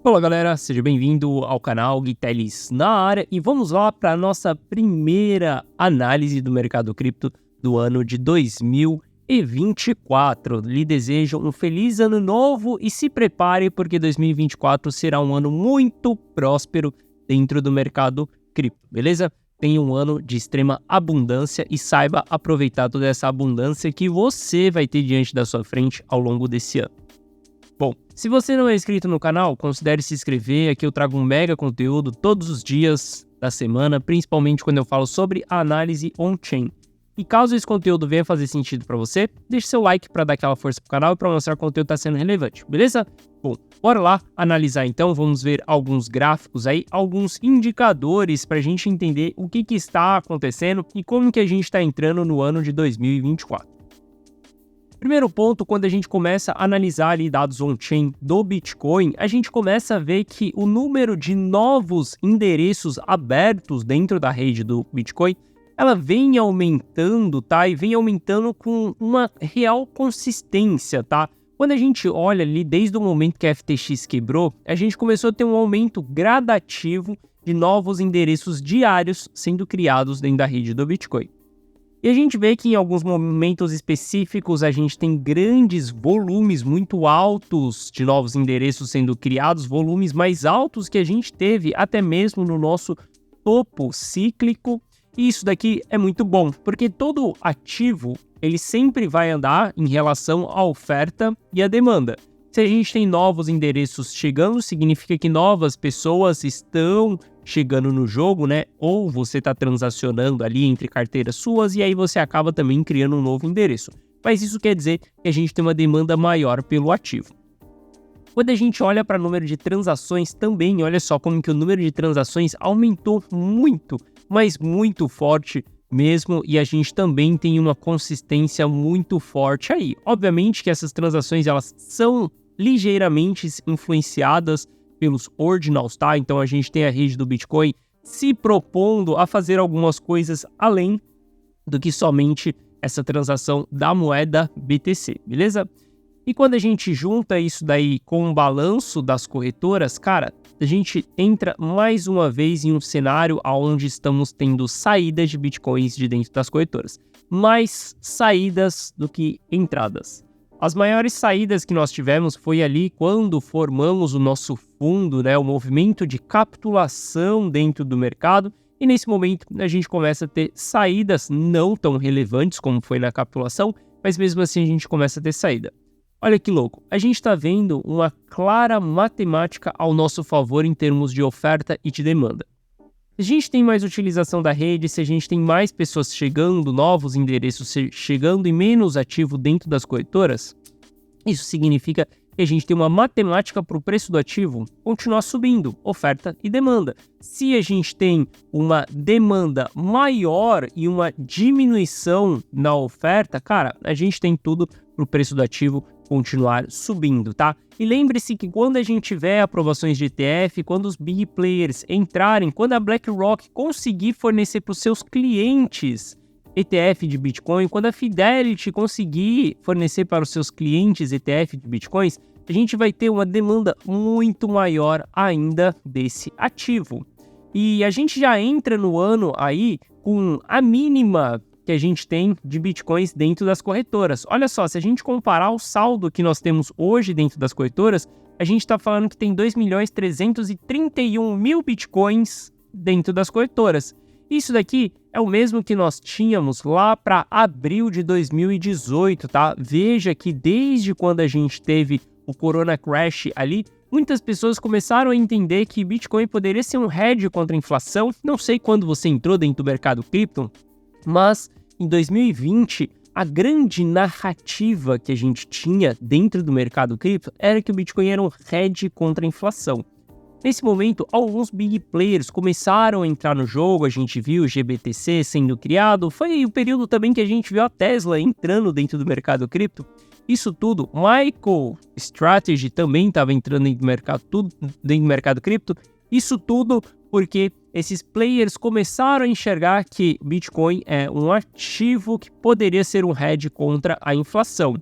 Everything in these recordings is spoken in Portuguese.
Olá galera, seja bem-vindo ao canal Guitelis na área e vamos lá para a nossa primeira análise do mercado cripto do ano de 2024. Lhe desejo um feliz ano novo e se prepare porque 2024 será um ano muito próspero dentro do mercado cripto, beleza? Tenha um ano de extrema abundância e saiba aproveitar toda essa abundância que você vai ter diante da sua frente ao longo desse ano. Bom, se você não é inscrito no canal, considere se inscrever. Aqui eu trago um mega conteúdo todos os dias da semana, principalmente quando eu falo sobre a análise on-chain. E caso esse conteúdo venha fazer sentido para você, deixe seu like para dar aquela força pro canal e para mostrar que o conteúdo está sendo relevante, beleza? Bom, bora lá analisar então, vamos ver alguns gráficos aí, alguns indicadores para a gente entender o que está acontecendo e como que a gente está entrando no ano de 2024. Primeiro ponto, quando a gente começa a analisar ali dados on-chain do Bitcoin, a gente começa a ver que o número de novos endereços abertos dentro da rede do Bitcoin, ela vem aumentando, tá? E vem aumentando com uma real consistência, tá? Quando a gente olha ali, desde o momento que a FTX quebrou, a gente começou a ter um aumento gradativo de novos endereços diários sendo criados dentro da rede do Bitcoin. E a gente vê que em alguns momentos específicos a gente tem grandes volumes muito altos de novos endereços sendo criados, volumes mais altos que a gente teve até mesmo no nosso topo cíclico. E isso daqui é muito bom, porque todo ativo ele sempre vai andar em relação à oferta e à demanda. Se a gente tem novos endereços chegando, significa que novas pessoas estão chegando no jogo, né? Ou você está transacionando ali entre carteiras suas e aí você acaba também criando um novo endereço. Mas isso quer dizer que a gente tem uma demanda maior pelo ativo. Quando a gente olha para o número de transações também, olha só como que o número de transações aumentou muito, mas muito forte mesmo, e a gente também tem uma consistência muito forte aí. Obviamente que essas transações elas são ligeiramente influenciadas pelos ordinals, tá? Então a gente tem a rede do Bitcoin se propondo a fazer algumas coisas além do que somente essa transação da moeda BTC, beleza? E quando a gente junta isso daí com o balanço das corretoras, cara, a gente entra mais uma vez em um cenário onde estamos tendo saídas de Bitcoins de dentro das corretoras. Mais saídas do que entradas. As maiores saídas que nós tivemos foi ali quando formamos o nosso fundo, né, o movimento de capitulação dentro do mercado, e nesse momento a gente começa a ter saídas não tão relevantes como foi na capitulação, mas mesmo assim a gente começa a ter saída. Olha que louco, a gente está vendo uma clara matemática ao nosso favor em termos de oferta e de demanda. Se a gente tem mais utilização da rede, se a gente tem mais pessoas chegando, novos endereços chegando e menos ativo dentro das corretoras, isso significa que a gente tem uma matemática para o preço do ativo continuar subindo, oferta e demanda. Se a gente tem uma demanda maior e uma diminuição na oferta, cara, a gente tem tudo para o preço do ativo continuar subindo, tá? E lembre-se que quando a gente tiver aprovações de ETF, quando os big players entrarem, quando a BlackRock conseguir fornecer para os seus clientes ETF de Bitcoin, quando a Fidelity conseguir fornecer para os seus clientes ETF de Bitcoins, a gente vai ter uma demanda muito maior ainda desse ativo. E a gente já entra no ano aí com a mínima que a gente tem de Bitcoins dentro das corretoras. Olha só, se a gente comparar o saldo que nós temos hoje dentro das corretoras, a gente está falando que tem 2.331.000 Bitcoins dentro das corretoras. Isso daqui é o mesmo que nós tínhamos lá para abril de 2018, tá? Veja que desde quando a gente teve o Corona Crash ali, muitas pessoas começaram a entender que Bitcoin poderia ser um hedge contra a inflação. Não sei quando você entrou dentro do mercado cripto, mas em 2020, a grande narrativa que a gente tinha dentro do mercado cripto era que o Bitcoin era um hedge contra a inflação. Nesse momento, alguns big players começaram a entrar no jogo, a gente viu o GBTC sendo criado, foi o período também que a gente viu a Tesla entrando dentro do mercado cripto. Isso tudo, MicroStrategy também estava entrando dentro do mercado cripto, isso tudo porque esses players começaram a enxergar que Bitcoin é um ativo que poderia ser um hedge contra a inflação.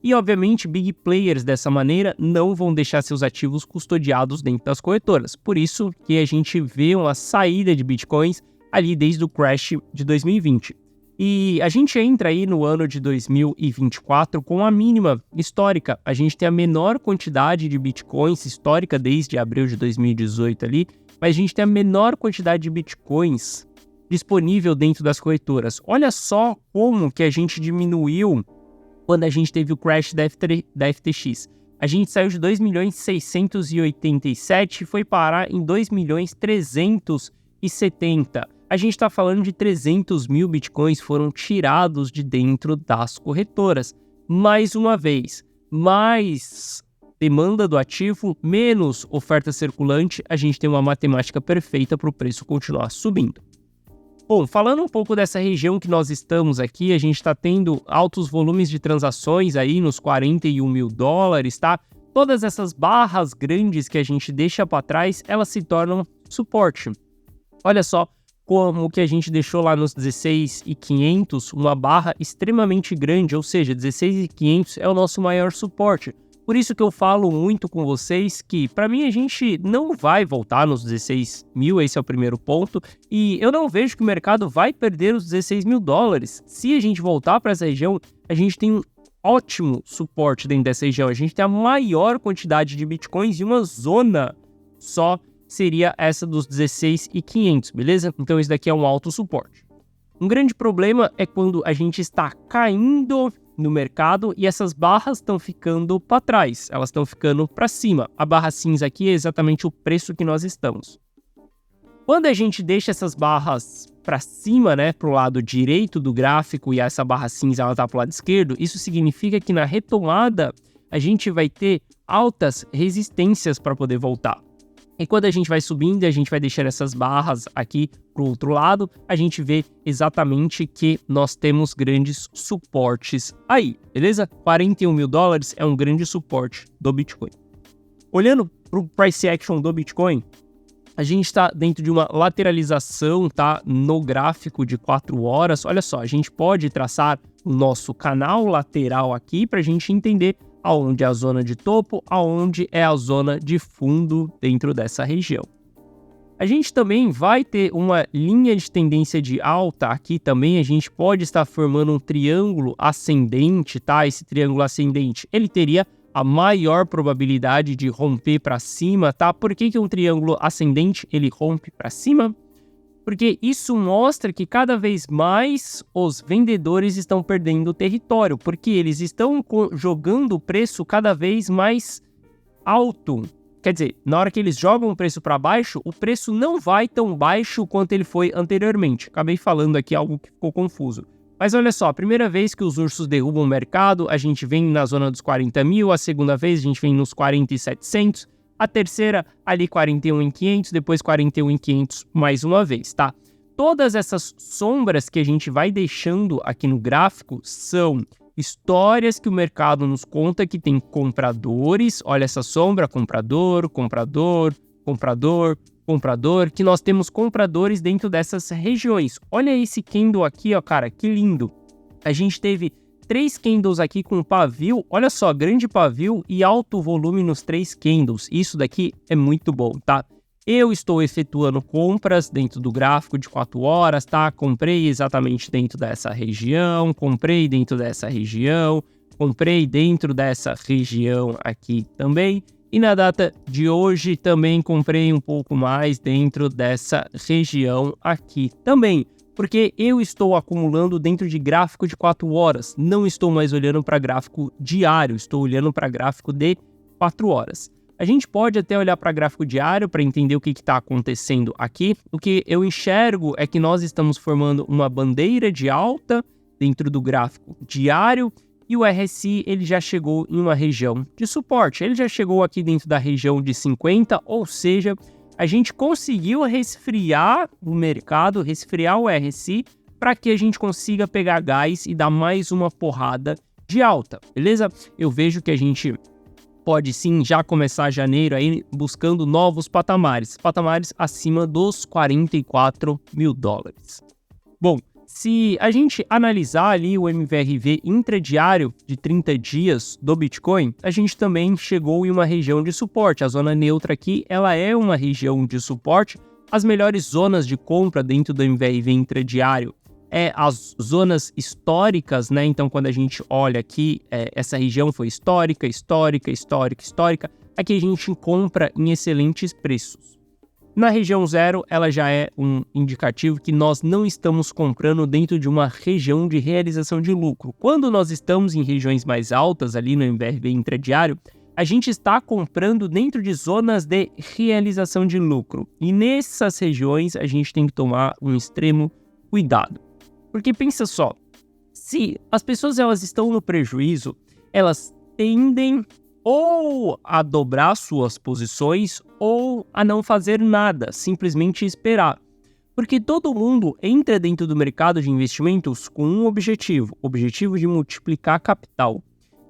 E, obviamente, big players dessa maneira não vão deixar seus ativos custodiados dentro das corretoras. Por isso que a gente vê uma saída de bitcoins ali desde o crash de 2020. E a gente entra aí no ano de 2024 com a mínima histórica. A gente tem a menor quantidade de bitcoins histórica desde abril de 2018 ali, mas a gente tem a menor quantidade de bitcoins disponível dentro das corretoras. Olha só como que a gente diminuiu quando a gente teve o crash da FTX. A gente saiu de 2.687 e foi parar em 2.370. A gente está falando de 300 mil bitcoins foram tirados de dentro das corretoras. Mais uma vez, mais demanda do ativo, menos oferta circulante, a gente tem uma matemática perfeita para o preço continuar subindo. Bom, falando um pouco dessa região que nós estamos aqui, a gente está tendo altos volumes de transações aí nos 41 mil dólares, tá? Todas essas barras grandes que a gente deixa para trás, elas se tornam suporte. Olha só como que a gente deixou lá nos 16.500 uma barra extremamente grande, ou seja, 16.500 é o nosso maior suporte. Por isso que eu falo muito com vocês que, para mim, a gente não vai voltar nos 16 mil, esse é o primeiro ponto, e eu não vejo que o mercado vai perder os 16 mil dólares. Se a gente voltar para essa região, a gente tem um ótimo suporte dentro dessa região, a gente tem a maior quantidade de bitcoins e uma zona só seria essa dos 16.500, beleza? Então esse daqui é um alto suporte. Um grande problema é quando a gente está caindo no mercado e essas barras estão ficando para trás, elas estão ficando para cima. A barra cinza aqui é exatamente o preço que nós estamos. Quando a gente deixa essas barras para cima, né, para o lado direito do gráfico e essa barra cinza ela está para o lado esquerdo, isso significa que na retomada a gente vai ter altas resistências para poder voltar. E quando a gente vai subindo e a gente vai deixando essas barras aqui para o outro lado, a gente vê exatamente que nós temos grandes suportes aí, beleza? 41 mil dólares é um grande suporte do Bitcoin. Olhando para o price action do Bitcoin, a gente está dentro de uma lateralização, tá? No gráfico de 4 horas. Olha só, a gente pode traçar o nosso canal lateral aqui para a gente entender aonde é a zona de topo, aonde é a zona de fundo dentro dessa região. A gente também vai ter uma linha de tendência de alta, aqui também a gente pode estar formando um triângulo ascendente, tá? Esse triângulo ascendente, ele teria a maior probabilidade de romper para cima, tá? Por que um triângulo ascendente, ele rompe para cima? Porque isso mostra que cada vez mais os vendedores estão perdendo território, porque eles estão jogando o preço cada vez mais alto. Quer dizer, na hora que eles jogam o preço para baixo, o preço não vai tão baixo quanto ele foi anteriormente. Acabei falando aqui algo que ficou confuso. Mas olha só, a primeira vez que os ursos derrubam o mercado, a gente vem na zona dos 40 mil, a segunda vez a gente vem nos 40.700, a terceira ali 41.500, depois 41.500 mais uma vez, tá? Todas essas sombras que a gente vai deixando aqui no gráfico são histórias que o mercado nos conta que tem compradores. Olha essa sombra, comprador, comprador, comprador, comprador, que nós temos compradores dentro dessas regiões. Olha esse candle aqui, ó, cara, que lindo. A gente teve 3 candles aqui com pavio, olha só, grande pavio e alto volume nos 3 candles. Isso daqui é muito bom, tá? Eu estou efetuando compras dentro do gráfico de 4 horas, tá? Comprei exatamente dentro dessa região, comprei dentro dessa região, comprei dentro dessa região aqui também. E na data de hoje também comprei um pouco mais dentro dessa região aqui também. Porque eu estou acumulando dentro de gráfico de 4 horas, não estou mais olhando para gráfico diário, estou olhando para gráfico de 4 horas. A gente pode até olhar para gráfico diário para entender o que está acontecendo aqui. O que eu enxergo é que nós estamos formando uma bandeira de alta dentro do gráfico diário e o RSI ele já chegou em uma região de suporte. Ele já chegou aqui dentro da região de 50, ou seja, a gente conseguiu resfriar o mercado, resfriar o RSI, para que a gente consiga pegar gás e dar mais uma porrada de alta, beleza? Eu vejo que a gente pode sim já começar janeiro aí buscando novos patamares acima dos 44 mil dólares. Bom, se a gente analisar ali o MVRV intradiário de 30 dias do Bitcoin, a gente também chegou em uma região de suporte. A zona neutra aqui, ela é uma região de suporte. As melhores zonas de compra dentro do MVRV intradiário as zonas históricas, né? Então, quando a gente olha aqui, essa região foi histórica. Aqui a gente compra em excelentes preços. Na região 0, ela já é um indicativo que nós não estamos comprando dentro de uma região de realização de lucro. Quando nós estamos em regiões mais altas, ali no MVRV intradiário, a gente está comprando dentro de zonas de realização de lucro. E nessas regiões, a gente tem que tomar um extremo cuidado. Porque pensa só, se as pessoas elas estão no prejuízo, elas tendem ou a dobrar suas posições ou a não fazer nada, simplesmente esperar. Porque todo mundo entra dentro do mercado de investimentos com um objetivo, o objetivo de multiplicar capital.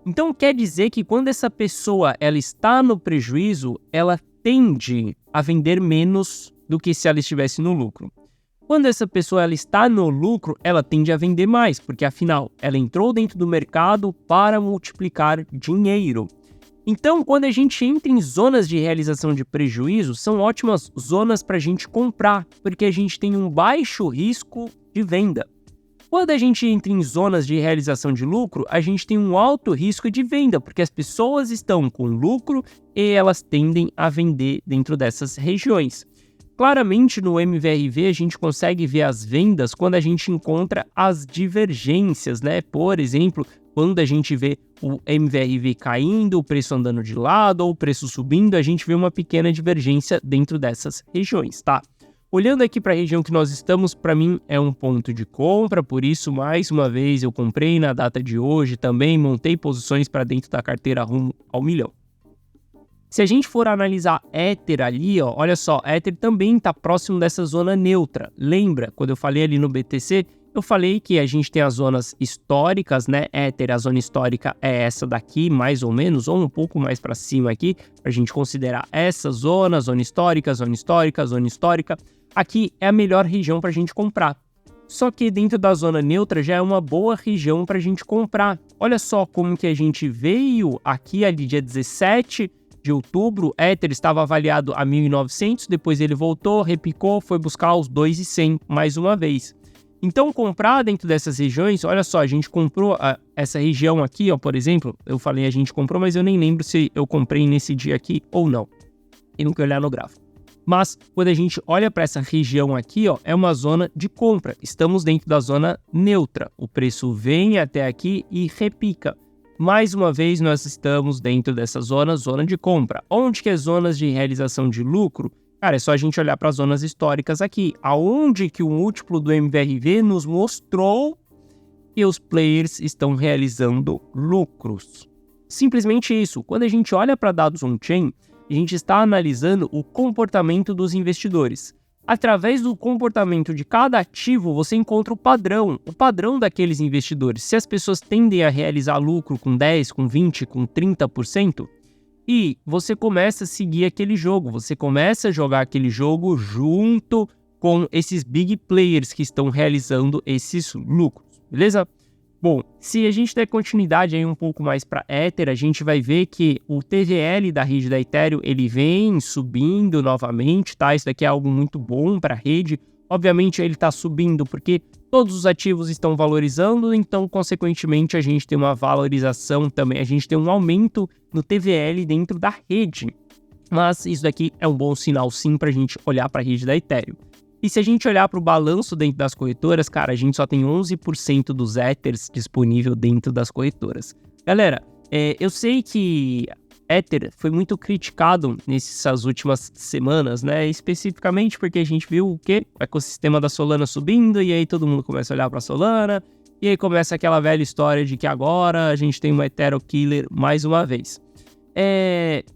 Então quer dizer que quando essa pessoa ela está no prejuízo, ela tende a vender menos do que se ela estivesse no lucro. Quando essa pessoa ela está no lucro, ela tende a vender mais, porque afinal, ela entrou dentro do mercado para multiplicar dinheiro. Então, quando a gente entra em zonas de realização de prejuízo, são ótimas zonas para a gente comprar, porque a gente tem um baixo risco de venda. Quando a gente entra em zonas de realização de lucro, a gente tem um alto risco de venda, porque as pessoas estão com lucro e elas tendem a vender dentro dessas regiões. Claramente no MVRV a gente consegue ver as vendas quando a gente encontra as divergências, né? Por exemplo, quando a gente vê o MVRV caindo, o preço andando de lado ou o preço subindo, a gente vê uma pequena divergência dentro dessas regiões, tá? Olhando aqui para a região que nós estamos, para mim é um ponto de compra, por isso, mais uma vez, eu comprei na data de hoje, também montei posições para dentro da carteira rumo ao milhão. Se a gente for analisar Ether ali, ó, olha só, Ether também está próximo dessa zona neutra. Lembra, quando eu falei ali no BTC, eu falei que a gente tem as zonas históricas, né? Ether, a zona histórica é essa daqui, mais ou menos, ou um pouco mais para cima aqui, para a gente considerar essa zona histórica. Aqui é a melhor região para a gente comprar. Só que dentro da zona neutra já é uma boa região para a gente comprar. Olha só como que a gente veio aqui ali dia 17 de outubro, Ether estava avaliado a 1.900, depois ele voltou, repicou, foi buscar os 2.100 mais uma vez. Então, comprar dentro dessas regiões, olha só, a gente comprou essa região aqui, ó, por exemplo, eu falei a gente comprou, mas eu nem lembro se eu comprei nesse dia aqui ou não. Tem que olhar no gráfico. Mas, quando a gente olha para essa região aqui, ó, é uma zona de compra. Estamos dentro da zona neutra. O preço vem até aqui e repica. Mais uma vez, nós estamos dentro dessa zona de compra. Onde que é zonas de realização de lucro? Cara, é só a gente olhar para as zonas históricas aqui, aonde que o múltiplo do MVRV nos mostrou que os players estão realizando lucros. Simplesmente isso. Quando a gente olha para dados on-chain, a gente está analisando o comportamento dos investidores. Através do comportamento de cada ativo, você encontra o padrão daqueles investidores. Se as pessoas tendem a realizar lucro com 10%, com 20%, com 30%, e você começa a seguir aquele jogo, você começa a jogar aquele jogo junto com esses big players que estão realizando esses lucros, beleza? Bom, se a gente der continuidade aí um pouco mais para Ether, a gente vai ver que o TVL da rede da Ethereum, ele vem subindo novamente, tá? Isso daqui é algo muito bom para a rede. Obviamente ele está subindo porque todos os ativos estão valorizando, então consequentemente a gente tem uma valorização também, a gente tem um aumento no TVL dentro da rede. Mas isso daqui é um bom sinal sim para a gente olhar para a rede da Ethereum. E se a gente olhar para o balanço dentro das corretoras, cara, a gente só tem 11% dos Ethers disponível dentro das corretoras. Galera, eu sei que Ether foi muito criticado nessas últimas semanas, né? Especificamente porque a gente viu o quê? O ecossistema da Solana subindo e aí todo mundo começa a olhar para a Solana e aí começa aquela velha história de que agora a gente tem uma Ethereum Killer mais uma vez.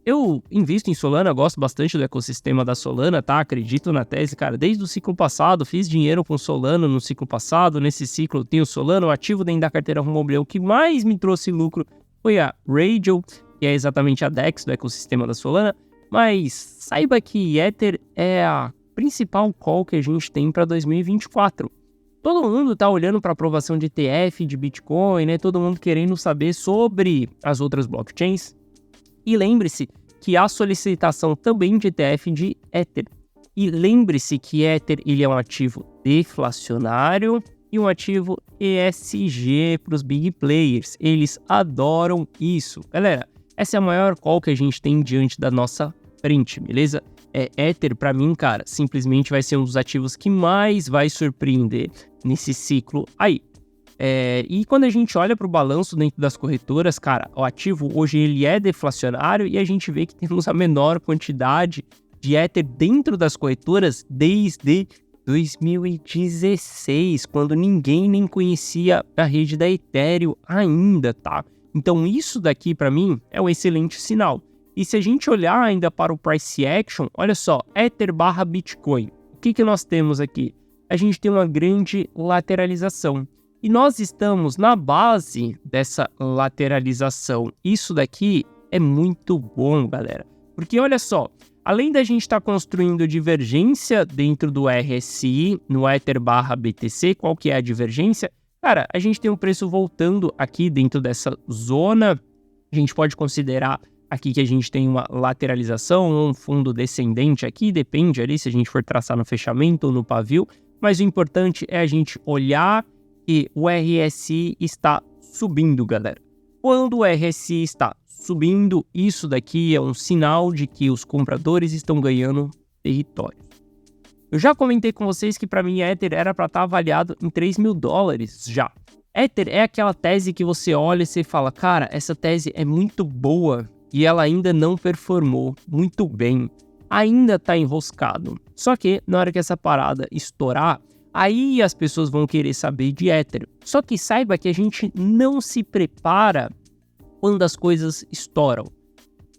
Eu invisto em Solana, gosto bastante do ecossistema da Solana, tá? Acredito na tese, cara. Desde o ciclo passado, fiz dinheiro com Solana no ciclo passado. Nesse ciclo, eu tenho Solana, o ativo dentro da carteira rumo ao milhão. O que mais me trouxe lucro foi a Radial, que é exatamente a DEX do ecossistema da Solana. Mas saiba que Ether é a principal call que a gente tem para 2024. todo mundo tá olhando para aprovação de ETF, de Bitcoin, né? Todo mundo querendo saber sobre as outras blockchains. E lembre-se que há solicitação também de ETF de Ether. E lembre-se que Ether ele é um ativo deflacionário e um ativo ESG para os big players. Eles adoram isso. Galera, essa é a maior call que a gente tem diante da nossa frente, beleza? Ether, para mim, cara, simplesmente vai ser um dos ativos que mais vai surpreender nesse ciclo aí. E quando a gente olha para o balanço dentro das corretoras, cara, o ativo hoje ele é deflacionário e a gente vê que temos a menor quantidade de Ether dentro das corretoras desde 2016, quando ninguém nem conhecia a rede da Ethereum ainda, tá? Então isso daqui para mim é um excelente sinal. E se a gente olhar ainda para o price action, olha só, Ether barra Bitcoin. O que nós temos aqui? A gente tem uma grande lateralização. E nós estamos na base dessa lateralização. Isso daqui é muito bom, galera. Porque olha só, além da gente estar construindo divergência dentro do RSI, no Ether barra BTC, qual que é a divergência? Cara, a gente tem um preço voltando aqui dentro dessa zona. A gente pode considerar aqui que a gente tem uma lateralização, um fundo descendente aqui, depende ali se a gente for traçar no fechamento ou no pavio, mas o importante é a gente olhar que o RSI está subindo, galera. Quando o RSI está subindo, isso daqui é um sinal de que os compradores estão ganhando território. Eu já comentei com vocês que para mim Ether era para estar avaliado em $3.000 já. Ether é aquela tese que você olha e você fala, cara, essa tese é muito boa, e ela ainda não performou muito bem, ainda está enroscado. Só que na hora que essa parada estourar, aí as pessoas vão querer saber de Ether. Só que saiba que a gente não se prepara quando as coisas estouram.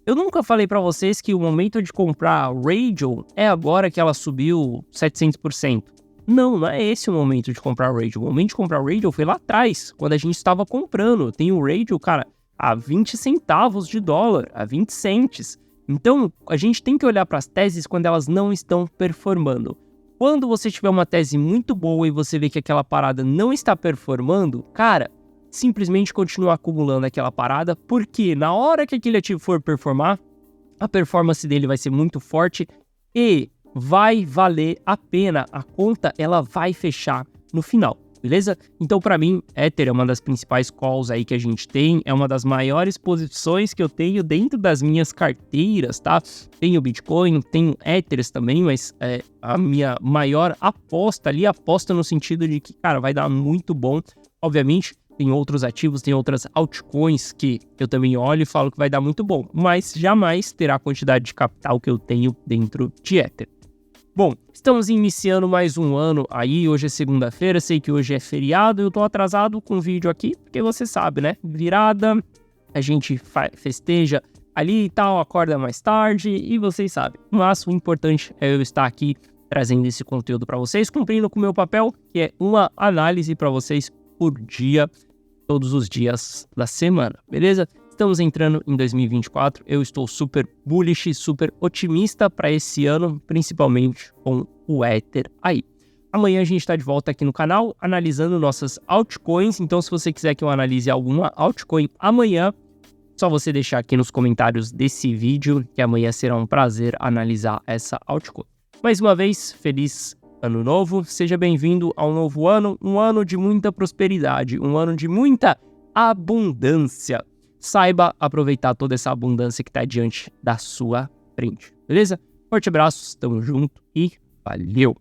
Eu nunca falei para vocês que o momento de comprar a Radial é agora que ela subiu 700%. Não é esse o momento de comprar a Radial. O momento de comprar a Radial foi lá atrás, quando a gente estava comprando. Tem o Radial, cara, a 20 centavos de dólar, a 20 cents. Então, a gente tem que olhar para as teses quando elas não estão performando. Quando você tiver uma tese muito boa e você vê que aquela parada não está performando, cara, simplesmente continua acumulando aquela parada, porque na hora que aquele ativo for performar, a performance dele vai ser muito forte e vai valer a pena. A conta, ela vai fechar no final. Beleza? Então, para mim, Ether é uma das principais calls aí que a gente tem, é uma das maiores posições que eu tenho dentro das minhas carteiras, tá? Tenho Bitcoin, tenho Ethers também, mas a minha maior aposta ali, aposta no sentido de que, cara, vai dar muito bom. Obviamente, tem outros ativos, tem outras altcoins que eu também olho e falo que vai dar muito bom, mas jamais terá a quantidade de capital que eu tenho dentro de Ether. Bom, estamos iniciando mais um ano aí, hoje é segunda-feira, sei que hoje é feriado, eu tô atrasado com o vídeo aqui, porque você sabe, né? Virada, a gente festeja ali e tal, acorda mais tarde e vocês sabem. Mas o importante é eu estar aqui trazendo esse conteúdo para vocês, cumprindo com o meu papel, que é uma análise para vocês por dia, todos os dias da semana, beleza? Estamos entrando em 2024, eu estou super bullish, super otimista para esse ano, principalmente com o Ether aí. Amanhã a gente está de volta aqui no canal, analisando nossas altcoins, então se você quiser que eu analise alguma altcoin amanhã, só você deixar aqui nos comentários desse vídeo, que amanhã será um prazer analisar essa altcoin. Mais uma vez, feliz ano novo, seja bem-vindo ao novo ano, um ano de muita prosperidade, um ano de muita abundância. Saiba aproveitar toda essa abundância que está diante da sua frente, beleza? Forte abraço, tamo junto e valeu!